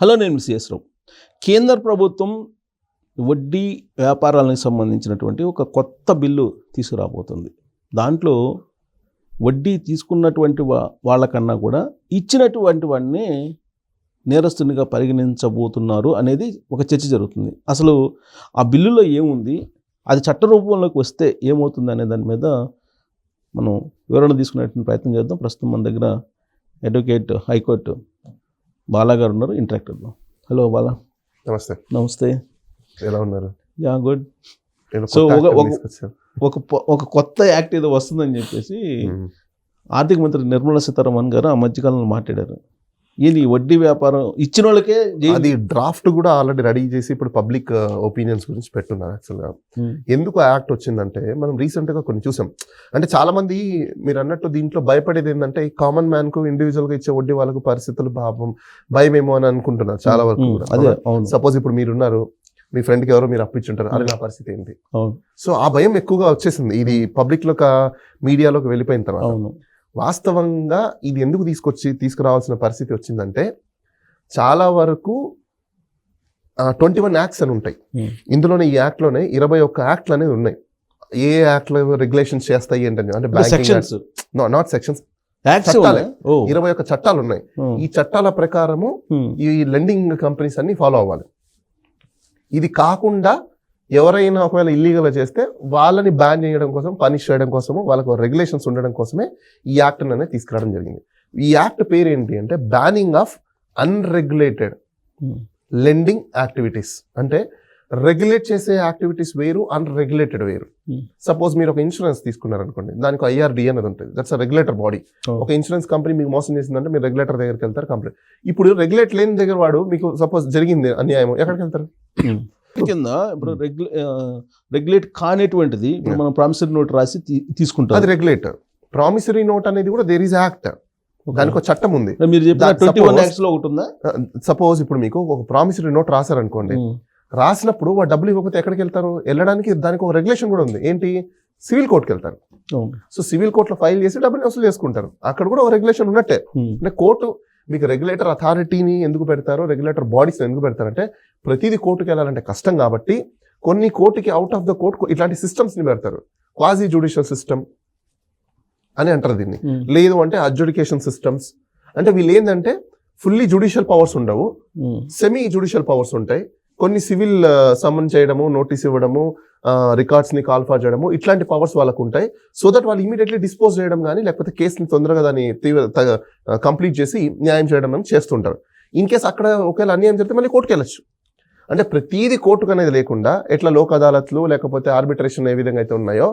Hello, నేను CS రావు. కేంద్ర ప్రభుత్వం వడ్డీ వ్యాపారాలకు సంబంధించినటువంటి ఒక కొత్త బిల్లు తీసుకురాబోతుంది. దాంట్లో వడ్డీ తీసుకున్నటువంటి వాళ్ళకన్నా కూడా ఇచ్చినటువంటి వాడిని నేరస్తునిగా పరిగణించబోతున్నారు అనేది ఒక చర్చ జరుగుతుంది. అసలు ఆ బిల్లులో ఏముంది, అది చట్ట రూపంలోకి వస్తే ఏమవుతుంది అనే దాని మీద మనం వివరణ తీసుకునేటువంటి ప్రయత్నం చేద్దాం. ప్రస్తుతం మన దగ్గర అడ్వకేట్ హైకోర్టు బాలా గారు ఉన్నారు, ఇంటరాక్టివ్లో. హలో బాలా. నమస్తే. నమస్తే, ఎలా ఉన్నారు? Yeah good. సో ఒక కొత్త యాక్ట్ ఏదో వస్తుందని చెప్పేసి ఆర్థిక మంత్రి నిర్మలా సీతారామన్ గారు ఆ మధ్యకాలంలో మాట్లాడారు. ఈ వడ్డీ వ్యాపారం ఇచ్చిన వాళ్ళకే అది డ్రాఫ్ట్ కూడా ఆల్రెడీ రెడీ చేసి ఇప్పుడు పబ్లిక్ ఒపీనియన్స్ గురించి పెట్టున్నారు. యాక్చువల్గా ఎందుకు యాక్ట్ వచ్చిందంటే మనం రీసెంట్గా కొన్ని చూసాం. అంటే చాలా మంది మీరు అన్నట్టు దీంట్లో భయపడేది ఏంటంటే కామన్ మ్యాన్ కు ఇండివిజువల్గా ఇచ్చే వడ్డీ వాళ్ళకు పరిస్థితులు భయమేమో అని అనుకుంటున్నారు చాలా వరకు. సపోజ్ ఇప్పుడు మీరున్నారు, మీ ఫ్రెండ్కి ఎవరో మీరు అప్పించుంటారు, అది నా పరిస్థితి ఏంటి. సో ఆ భయం ఎక్కువగా వచ్చేసింది ఇది పబ్లిక్లో మీడియాలోకి వెళ్ళిపోయిన తర్వాత. వాస్తవంగా ఇది ఎందుకు తీసుకురావాల్సిన పరిస్థితి వచ్చిందంటే చాలా వరకు 21 యాక్ట్స్ అని ఉంటాయి. ఇందులోనే ఈ యాక్ట్లోనే 21 యాక్ట్లు అనేది ఉన్నాయి. ఏ యాక్ట్లో రెగ్యులేషన్స్ చేస్తాయి ఏంటని అంటే నాట్ సెక్షన్స్, 21 చట్టాలు ఉన్నాయి. ఈ చట్టాల ప్రకారము ఈ లెండింగ్ కంపెనీస్ అన్ని ఫాలో అవ్వాలి. ఇది కాకుండా ఎవరైనా ఒకవేళ ఇల్లీగల్గా చేస్తే వాళ్ళని బ్యాన్ చేయడం కోసం, పనిష్ చేయడం కోసము, వాళ్ళకు రెగ్యులేషన్స్ ఉండడం కోసమే ఈ యాక్ట్ అనేది తీసుకురావడం జరిగింది. ఈ యాక్ట్ పేరు ఏంటి అంటే banning of unregulated lending activities. అంటే రెగ్యులేట్ చేసే యాక్టివిటీస్ వేరు, అన్రెగ్యులేటెడ్ వేరు. సపోజ్ మీరు ఒక ఇన్సూరెన్స్ తీసుకున్నారనుకోండి, దానికి IRD అనేది ఉంటుంది, దట్స్ అ రెగ్యులేటర్ బాడీ. ఒక ఇన్సూరెన్స్ కంపెనీ మీకు మోసం చేసిందంటే మీరు రెగ్యులేటర్ దగ్గరికి వెళ్తారు, కంప్లైంట్. ఇప్పుడు రెగ్యులేట్ లేని దగ్గర వాడు మీకు సపోజ్ జరిగింది అన్యాయం, ఎక్కడికి వెళ్తారు? కింద ఇప్పుడు రెగ్యులేట్ కానిటువంటిది ఇప్పుడు మనం ప్రామిసరీ నోట్ రాసి తీసుకుంటాం, అది రెగ్యులేటర్. ప్రామిసరీ నోట్ అనేది కూడా దేర్ ఈజ్ యాక్ట్, దానికి ఒక చట్టం ఉంది. మీరు చెప్పిన 21 యాక్ట్స్ లో ఒకటి ఉందా? సపోజ్ ఇప్పుడు మీకు ఒక ప్రామిసరీ నోట్ రాశారనుకోండి, రాసినప్పుడు వాడు డబ్బులు ఇవ్వకపోతే ఎక్కడికి వెళ్తారు? వెళ్ళడానికి దానికి ఒక రెగ్యులేషన్ కూడా ఉంది. ఏంటి? సివిల్ కోర్టుకి వెళ్తారు. సో సివిల్ కోర్టులో ఫైల్ చేసి డబ్బులు వసూలు చేసుకుంటారు. అక్కడ కూడా ఒక రెగ్యులేషన్ ఉన్నట్టే. అంటే కోర్టు మీకు రెగ్యులేటర్ అథారిటీని ఎందుకు పెడతారో, రెగ్యులేటర్ బాడీస్ని ఎందుకు పెడతారంటే ప్రతిదీ కోర్టుకి వెళ్ళాలంటే కష్టం కాబట్టి కొన్ని కోర్టుకి అవుట్ ఆఫ్ ద కోర్ట్ ఇట్లాంటి సిస్టమ్స్ని పెడతారు. క్వాజీ జ్యుడిషియల్ సిస్టమ్ అని అంటారు దీన్ని. లేదు అంటే అడ్జుడికేషన్ సిస్టమ్స్. అంటే వీళ్ళు ఏంటంటే ఫుల్లీ జ్యుడిషియల్ పవర్స్ ఉండవు, సెమీ జ్యుడిషియల్ పవర్స్ ఉంటాయి. కొన్ని సివిల్ సమన్ చేయడము, నోటీస్ ఇవ్వడము, రికార్డ్స్ని కాల్ఫర్ చేయడము, ఇట్లాంటి పవర్స్ వాళ్ళకు ఉంటాయి. సో దట్ వాళ్ళు ఇమీడియట్లీ డిస్పోజ్ చేయడం కానీ, లేకపోతే కేసుని తొందరగా దాన్ని కంప్లీట్ చేసి న్యాయం చేయడం అని చేస్తుంటారు. ఇన్ కేసు అక్కడ ఒకవేళ అన్యాయం జరిగితే మళ్ళీ కోర్టుకు వెళ్ళచ్చు. అంటే ప్రతిదీ కోర్టుకు అనేది లేకుండా ఎట్లా లోక్ అదాలత్లు లేకపోతే ఆర్బిట్రేషన్ ఏ విధంగా అయితే ఉన్నాయో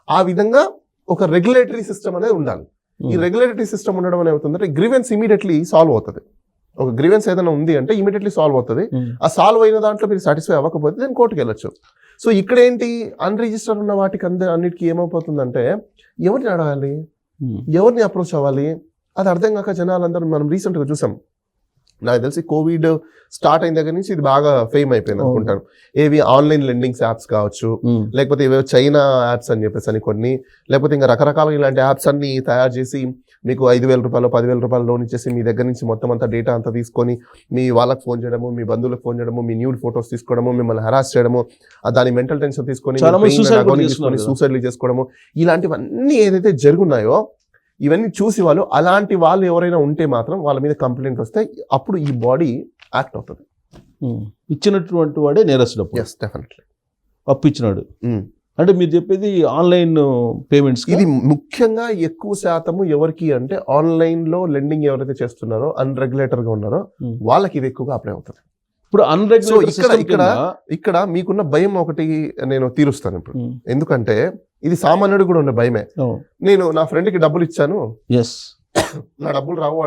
ఆ విధంగా ఒక రెగ్యులేటరీ సిస్టమ్ అనేది ఉండాలి. ఈ రెగ్యులేటరీ సిస్టమ్ ఉండడం అనేది అవుతుందంటే గ్రీవెన్స్ ఇమీడియట్లీ సాల్వ్ అవుతుంది. ఒక గ్రీవెన్స్ ఏదైనా ఉంది అంటే ఇమీడియట్లీ సాల్వ్ అవుతుంది. ఆ సాల్వ్ అయిన దాంట్లో మీరు సాటిస్ఫై అవ్వకపోతే నేను కోర్టుకు వెళ్ళొచ్చు. సో ఇక్కడ ఏంటి, అన్రిజిస్టర్ ఉన్న వాటికి అన్నిటికీ ఏమైపోతుందంటే ఎవరిని అడగాలి, ఎవరిని అప్రోచ్ అవ్వాలి, అది అర్థం కాక జనాలందరూ మనం రీసెంట్గా చూసాం. నాకు తెలిసి కోవిడ్ స్టార్ట్ అయిన దగ్గర నుంచి ఇది బాగా ఫేమ్ అయిపోయింది అనుకుంటాను. ఏవి ఆన్లైన్ లెండింగ్స్ యాప్స్ కావచ్చు, లేకపోతే ఏవో చైనా యాప్స్ అని చెప్పేసి అని కొన్ని, లేకపోతే ఇంకా రకరకాల ఇలాంటి యాప్స్ అన్ని తయారు చేసి మీకు 5,000 రూపాయలు 10,000 రూపాయలు లోన్ ఇచ్చేసి మీ దగ్గర నుంచి మొత్తం అంతా డేటా అంతా తీసుకొని మీ వాళ్ళకి ఫోన్ చేయడము, మీ బంధువులకు ఫోన్ చేయడము, మీ న్యూడ్ ఫొటోస్ తీసుకోవడము, మిమ్మల్ని హరాస్ చేయడము, దాని మెంటల్ టెన్షన్ తీసుకొని సూసైడ్లు చేసుకోవడము, ఇలాంటివన్నీ ఏదైతే జరుగున్నాయో ఇవన్నీ చూసి వాళ్ళు అలాంటి వాళ్ళు ఎవరైనా ఉంటే మాత్రం వాళ్ళ మీద కంప్లైంట్ వస్తే అప్పుడు ఈ బాడీ యాక్ట్ అవుతుంది. ఇచ్చినటువంటి వాడే నేరస్తుడు. Yes, definitely. అప్పు ఇచ్చినాడు అంటే మీరు చెప్పేది ఆన్లైన్ పేమెంట్స్. ఇది ముఖ్యంగా ఎక్కువ శాతము ఎవరికి అంటే ఆన్లైన్లో లెండింగ్ ఎవరైతే చేస్తున్నారో అన్రెగ్యులేటర్గా ఉన్నారో వాళ్ళకి ఇది ఎక్కువగా అప్లై అవుతుంది. ఇప్పుడు అన్రెగ్యులేటర్ ఇక్కడ మీకున్న భయం ఒకటి నేను తీరుస్తాను ఇప్పుడు. ఎందుకంటే ఇది సామాన్యుడు కూడా ఉన్న భయమే. నేను నా ఫ్రెండ్కి డబ్బులు ఇచ్చాను, నా డబ్బులు రావు,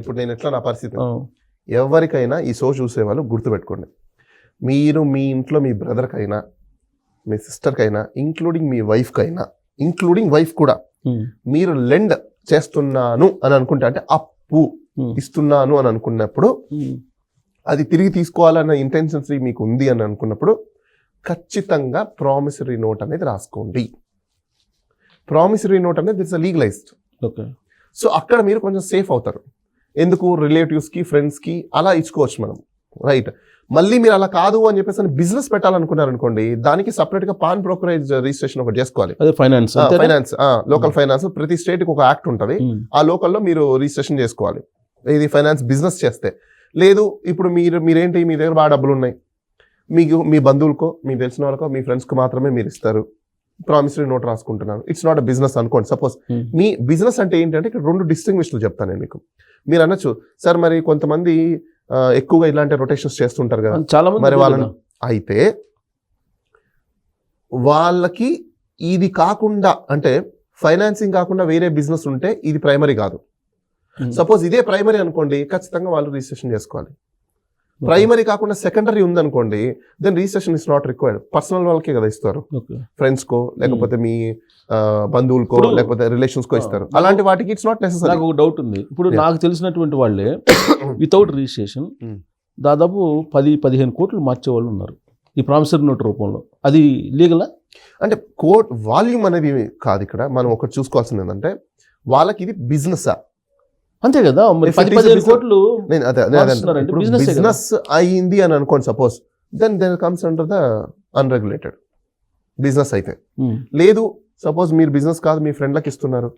ఇప్పుడు నేను ఎట్లా నా పరిస్థితి. ఎవరికైనా ఈ షో చూసే వాళ్ళు గుర్తుపెట్టుకోండి, మీరు మీ ఇంట్లో మీ బ్రదర్కైనా మీ సిస్టర్కైనా ఇంక్లూడింగ్ మీ వైఫ్కైనా, ఇంక్లూడింగ్ వైఫ్ కూడా మీరు లెండ్ చేస్తున్నాను అని అనుకుంటే, అంటే అప్పు ఇస్తున్నాను అని అనుకున్నప్పుడు, అది తిరిగి తీసుకోవాలన్న ఇంటెన్షన్స్ మీకు ఉంది అని అనుకున్నప్పుడు ఖచ్చితంగా ప్రామిసరీ నోట్ అనేది రాసుకోండి. ప్రామిసరీ నోట్ అనేది ఇట్స్ లీగలైజ్డ్. సో అక్కడ మీరు కొంచెం సేఫ్ అవుతారు. ఎందుకు? రిలేటివ్స్కి, ఫ్రెండ్స్కి అలా ఇచ్చుకోవచ్చు మనం. రైట్. మళ్ళీ మీరు అలా కాదు అని చెప్పేసి బిజినెస్ పెట్టాలనుకున్నారనుకోండి, దానికి సపరేట్ గా పాన్ బ్రోకరేజ్ రిజిస్ట్రేషన్ ఒకటి చేసుకోవాలి. అదే ఫైనాన్స్ లోకల్ ఫైనాన్స్ ప్రతి స్టేట్ కి ఒక యాక్ట్ ఉంటుంది. ఆ లోకల్లో మీరు రిజిస్ట్రేషన్ చేసుకోవాలి. ఇది ఫైనాన్స్ బిజినెస్ చేస్తే. లేదు ఇప్పుడు మీరేంటి, మీ దగ్గర బాగా డబ్బులు ఉన్నాయి, మీకు మీ బంధువులకో మీకు తెలిసిన వాళ్ళకో మీ ఫ్రెండ్స్కి మాత్రమే మీరు ఇస్తారు, ప్రామిసరీ నోట్ రాసుకుంటున్నారు, ఇట్స్ నాట్ అ బిజినెస్ అనుకోండి. సపోజ్ మీ బిజినెస్ అంటే ఏంటంటే ఇక్కడ రెండు డిస్టింగ్విష్లు చెప్తాను నేను మీకు. మీరు అనొచ్చు సార్ మరి కొంతమంది ఎక్కువగా ఇలాంటి రొటేషన్స్ చేస్తుంటారు కదా, చాలా మంది మరి వాళ్ళని అయితే వాళ్ళకి ఇది కాకుండా అంటే ఫైనాన్సింగ్ కాకుండా వేరే బిజినెస్ ఉంటే ఇది ప్రైమరీ కాదు. సపోజ్ ఇదే ప్రైమరీ అనుకోండి, ఖచ్చితంగా వాళ్ళు రిజిస్ట్రేషన్ చేసుకోవాలి. ప్రైమరీ కాకుండా సెకండరీ ఉందనుకోండి, then registration is not required. Personal వాళ్ళకే కదా ఇస్తారు, ఫ్రెండ్స్ కో లేకపోతే మీ బంధువులకో లేకపోతే రిలేషన్స్ కో ఇస్తారు. అలాంటి వాటికి ఇట్స్ నాట్ నెసెసరీ. నాకు ఒక డౌట్ ఉంది. ఇప్పుడు నాకు తెలిసినటువంటి వాళ్ళే వితౌట్ రిజిస్ట్రేషన్ దాదాపు 10-15 కోట్లు మార్చే వాళ్ళు ఉన్నారు ఈ ప్రామిసరీ నోట్ రూపంలో. అది లీగలా? అంటే కోట్ వాల్యూమ్ అనేది కాదు ఇక్కడ మనం ఒకటి చూసుకోవాల్సింది ఏంటంటే వాళ్ళకి ఇది బిజినెస్ అంతే కదా. 10-15 కోట్లు బిజినెస్ అయ్యింది అని అనుకోండి suppose, then comes under the unregulated business. అయితే లేదు సపోజ్ మీరు బిజినెస్ కాదు మీ ఫ్రెండ్లకు ఇస్తున్నారు,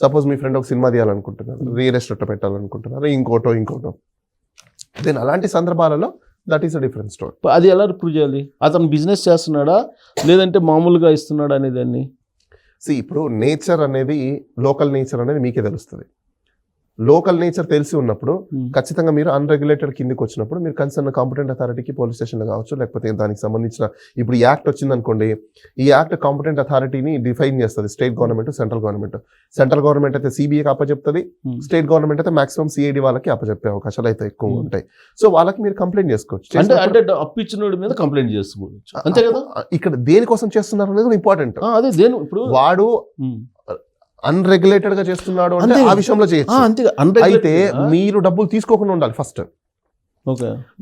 సపోజ్ మీ ఫ్రెండ్ ఒక సినిమా తీయాలనుకుంటున్నారు, రియల్ ఎస్టేట్ పెట్టాలనుకుంటున్నారు, ఇంకోటో, దెన్ అలాంటి సందర్భాలలో that is a different story. అది ఎలా ప్రూవ్ చేయాలి? అతను బిజినెస్ చేస్తున్నాడా లేదంటే మామూలుగా ఇస్తున్నాడా అనేది అన్ని ఇప్పుడు నేచర్ అనేది లోకల్ నేచర్ అనేది మీకే తెలుస్తుంది. లోకల్ నేచర్ తెలిసి ఉన్నప్పుడు ఖచ్చితంగా మీరు అన్రెగ్యులేటెడ్ కిందికి వచ్చినప్పుడు మీరు కన్సర్న్ కాంపిటెంట్ అథారిటీకి పోలీస్ స్టేషన్లో కావచ్చు లేకపోతే దానికి సంబంధించిన ఇప్పుడు ఈ యాక్ట్ వచ్చింది అనుకోండి, ఈ యాక్ట్ కాంపిటెంట్ అథారిటీని డిఫైన్ చేస్తుంది. State government, central government. Central government అయితే సిబిఐకి అప్పచెప్తుంది, స్టేట్ గవర్నమెంట్ అయితే మాక్సిమం సిఐడి వాళ్ళకి అప్పచెప్పే అవకాశాలు అయితే ఎక్కువ ఉంటాయి. సో వాళ్ళకి మీరు కంప్లైంట్ చేసుకోవచ్చు. అంటే అప్పిచ్చినోడి మీద కంప్లైంట్ చేసుకోవచ్చు, అంతే కదా. ఇక్కడ దేనికోసం చేస్తున్నారు అనేది ఇంపార్టెంట్. అదే దేని ఇప్పుడు వాడు అన్రెగ్యులేటెడ్ గా చేస్తున్నాడు అంటే ఆ విషయంలో చేయొచ్చు. అయితే మీరు డబ్బులు తీసుకోకుండా ఉండాలి ఫస్ట్.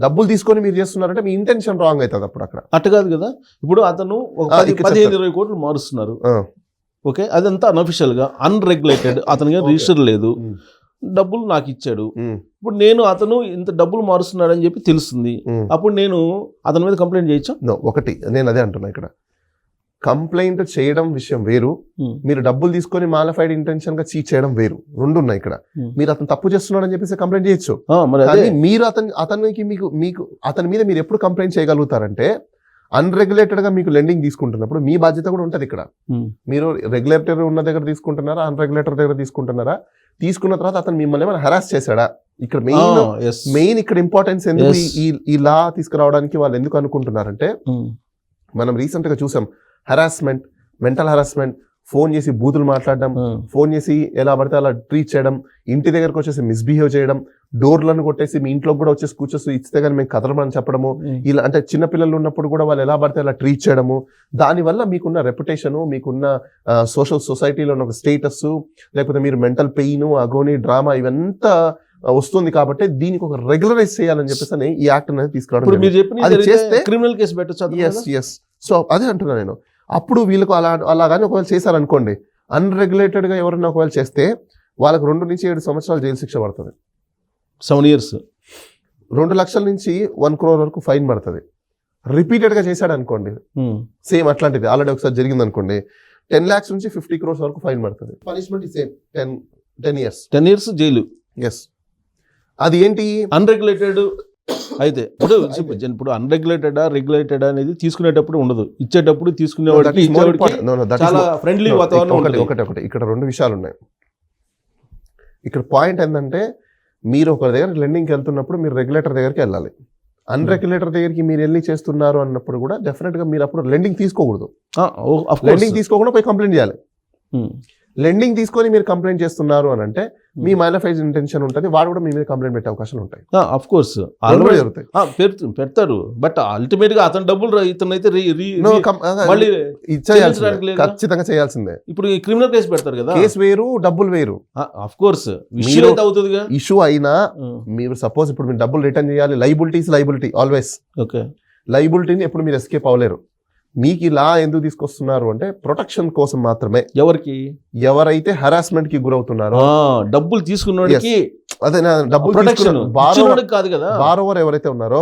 డబ్బులు తీసుకొని మీరు చేస్తున్నారంటే మీ ఇంటెన్షన్ రాంగ్ అవుతుంది. అప్పుడు అక్కడ అట్ట కాదు కదా. ఇప్పుడు అతను 15-20 కోట్లు మారుస్తున్నారు, ఓకే, అదంతా అన్అఫిషియల్ గా అన్రెగ్యులేటెడ్, అతనికి రిజిస్టర్ లేదు, డబ్బులు నాకు ఇచ్చాడు. ఇప్పుడు నేను అతను ఇంత డబ్బులు మారుస్తున్నాడు అని చెప్పి తెలుస్తుంది, అప్పుడు నేను అతని మీద కంప్లైంట్ చేయొచ్చా? ఒకటి నేను అదే అంటున్నా, ఇక్కడ కంప్లైంట్ చేయడం విషయం వేరు, మీరు డబ్బులు తీసుకొని మాలిఫైడ్ ఇంటెన్షన్ గా చీట్ చేయడం వేరు. రెండు ఉన్నాయి ఇక్కడ. మీరు అతను తప్పు చేస్తున్నాడు అని చెప్పేసి కంప్లైంట్ చేయొచ్చు, కానీ మీరు అతనికి మీకు అతని మీద మీరు ఎప్పుడు కంప్లైంట్ చేయగలుగుతారంటే అన్రెగ్యులేటెడ్ గా మీకు లెండింగ్ తీసుకుంటున్నప్పుడు మీ బాధ్యత కూడా ఉంటుంది ఇక్కడ. మీరు రెగ్యులేటర్ ఉన్న దగ్గర తీసుకుంటున్నారా, అన్రెగ్యులేటర్ దగ్గర తీసుకుంటున్నారా, తీసుకున్న తర్వాత అతను మిమ్మల్ని ఏమైనా హెరాస్ చేశాడా? ఇక్కడ మెయిన్ ఇక్కడ ఇంపార్టెన్స్ ఎందుకు ఈ లా తీసుకురావడానికి వాళ్ళు ఎందుకు అనుకుంటున్నారంటే, మనం రీసెంట్ గా చూసాం హెరాస్మెంట్, మెంటల్ హెరాస్మెంట్, ఫోన్ చేసి బూతులు మాట్లాడడం, ఫోన్ చేసి ఎలా పడితే అలా ట్రీట్ చేయడం, ఇంటి దగ్గరకు వచ్చేసి మిస్బిహేవ్ చేయడం, డోర్లను కొట్టేసి మీ ఇంట్లో కూడా వచ్చేసి కూర్చొని ఇస్తే కానీ మేము కదలమని చెప్పడము, ఇలా అంటే చిన్నపిల్లలు ఉన్నప్పుడు కూడా వాళ్ళు ఎలా పడితే అలా ట్రీట్ చేయడము. దానివల్ల మీకున్న రెప్యుటేషను, మీకున్న సోషల్ సొసైటీలో ఒక స్టేటస్, లేకపోతే మీరు మెంటల్ పెయిన్, అగోని, డ్రామా ఇవంతా వస్తుంది. కాబట్టి దీనికి ఒక రెగ్యులరైజ్ చేయాలని చెప్పేసి ఈ యాక్ట్ అనేది తీసుకురావడం. క్రిమినల్ కేసు పెట్టచ్చు. సో అదే అంటున్నా నేను. అప్పుడు వీళ్ళకు అలాగానే ఒకవేళ చేశారనుకోండి, అన్రెగ్యులేటెడ్ గా ఎవరైనా ఒకవేళ చేస్తే వాళ్ళకి 2 నుంచి 7 సంవత్సరాలు జైలు శిక్ష పడుతుంది. 7 years. 2 లక్షల నుంచి 1 crore వరకు ఫైన్ పడుతుంది. రిపీటెడ్ గా చేశాడు అనుకోండి, సేమ్ అట్లాంటిది ఆల్రెడీ ఒకసారి జరిగింది అనుకోండి, 10 lakhs నుంచి 50 crores వరకు ఫైన్ పడుతుంది. Punishment same 10 years. 10 years jail. Yes. అది ఏంటి అన్రెగ్యులేటెడ్ అయితే ఇప్పుడు అన్రెగ్యులేటెడా రెగ్యులేటెడా అనేది తీసుకునేటప్పుడు ఉండదు, ఇచ్చేటప్పుడు తీసుకునేవాడికి చాలా ఫ్రెండ్లీ వాతావరణం. ఒకటి ఇక్కడ 2 విషయాలు ఉన్నాయి. ఇక్కడ పాయింట్ ఏంటంటే, మీరు ఒక దగ్గర లెండింగ్కి వెళ్తున్నప్పుడు మీరు రెగ్యులేటర్ దగ్గరికి వెళ్ళాలి. అన్రెగ్యులేటర్ దగ్గరికి మీరు వెళ్ళి చేస్తున్నారు అన్నప్పుడు కూడా డెఫినెట్ గా మీరు అప్పుడు లెండింగ్ తీసుకోకూడదు. లెండింగ్ తీసుకోకుండా పోయి కంప్లైంట్ చేయాలి. లెండింగ్ తీసుకొని మీరు కంప్లైంట్ చేస్తున్నారు అని అంటే మీ మాలిఫైడ్ ఇంటెన్షన్ ఉంటుంది, వాడు కూడా మీ మీద కంప్లైంట్ పెట్టే అవకాశాలు ఉంటాయి. ఆఫ్ కోర్స్ పెడతారు, బట్ అల్టిమేట్ గా అతను డబ్బులు ఇతనైతే మళ్ళీ ఖచ్చితంగా చేయాల్సిందే. ఇప్పుడు క్రిమినల్ కేసు పెడతారు కదా, కేసు వేరు డబ్బులు వేరు. ఆఫ్ కోర్స్ అవుతుంది. ఇష్యూ అయినా మీరు సపోజ్ ఇప్పుడు మీరు డబ్బులు రిటర్న్ చేయాలి, లైబిలిటీ ఆల్వేస్. ఓకే, లైబిలిటీని ఎప్పుడు మీరు ఎస్కేప్ అవ్వలేరు. మీకు ఇలా ఎందుకు తీసుకొస్తున్నారు అంటే ప్రొటెక్షన్ కోసం మాత్రమే. ఎవరికి? ఎవరైతే హెరాస్మెంట్ కి గురవుతున్నారో, డబ్బులు తీసుకున్నోడికి అదే నా డబ్బులు ప్రొటెక్షన్ కాదు కదా. బారోవర్ ఎవరైతే ఉన్నారో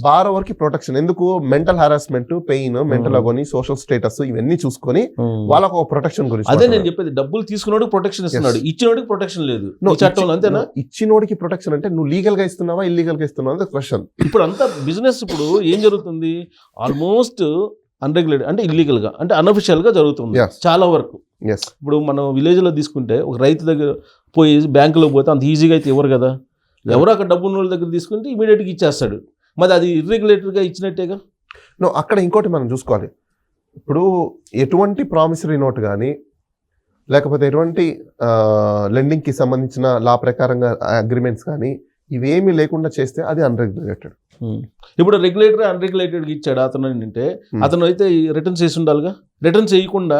బారోవర్ కి ప్రొటెక్షన్ ఎందుకు, mental harassment, pain, mental agony, social status ఇవన్నీ చూసుకొని వాళ్ళకు ఒక ప్రొటెక్షన్ గురించి. అదే నేను చెప్పేది, డబ్బులు తీసుకున్నాడు ప్రొటెక్షన్ ఇస్తున్నాడు, ఇచ్చినోడికి ప్రొటెక్షన్ లేదు చట్టంలో, అంతేనా? ఇచ్చినోడికి ప్రొటెక్షన్ అంటే నువ్వు లీగల్ గా ఇస్తున్నావా ఇల్లీగల్ గా ఇస్తున్నావా క్వశ్చన్. ఇప్పుడు అంతా బిజినెస్ ఇప్పుడు ఏం జరుగుతుంది, ఆల్మోస్ట్ అన్రెగ్యులేటెడ్ అంటే ఇల్లీగల్ గా అంటే అన్అఫిషియల్ గా జరుగుతుంది చాలా వరకు. ఇప్పుడు మనం విలేజ్ లో తీసుకుంటే ఒక రైతు దగ్గర పోయి బ్యాంకులో పోతే అంత ఈజీగా అయితే ఇవ్వరు కదా. ఎవరో అక్కడ డబ్బు ఉన్న వాళ్ళ దగ్గర తీసుకుంటే ఇమీడియట్ గా ఇచ్చేస్తాడు, మరి అది ఇర్రెగ్యులేటరీ గా ఇచ్చినట్టేగా. అక్కడ ఇంకోటి మనం చూసుకోవాలి, ఇప్పుడు ఎటువంటి ప్రామిసరీ నోట్ కానీ లేకపోతే ఎటువంటి లెండింగ్ కి సంబంధించిన లా ప్రకారంగా అగ్రిమెంట్స్ కానీ ఇవేమీ లేకుండా చేస్తే అది అన్రెగ్యులేటెడ్. ఇప్పుడు రెగ్యులేటరీ అన్రెగ్యులేటెడ్ ఇచ్చాడు అతను అంటే అతను అయితే రిటర్న్ చేసి ఉండాలిగా. రిటర్న్ చేయకుండా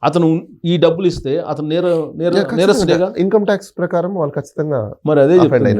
అతను ఈ డబ్బులు ఇస్తే అతను నేరస్తుడేగా. ఇన్కమ్ ట్యాక్స్ ప్రకారం వాళ్ళు ఖచ్చితంగా మరి అదే చెప్పండి.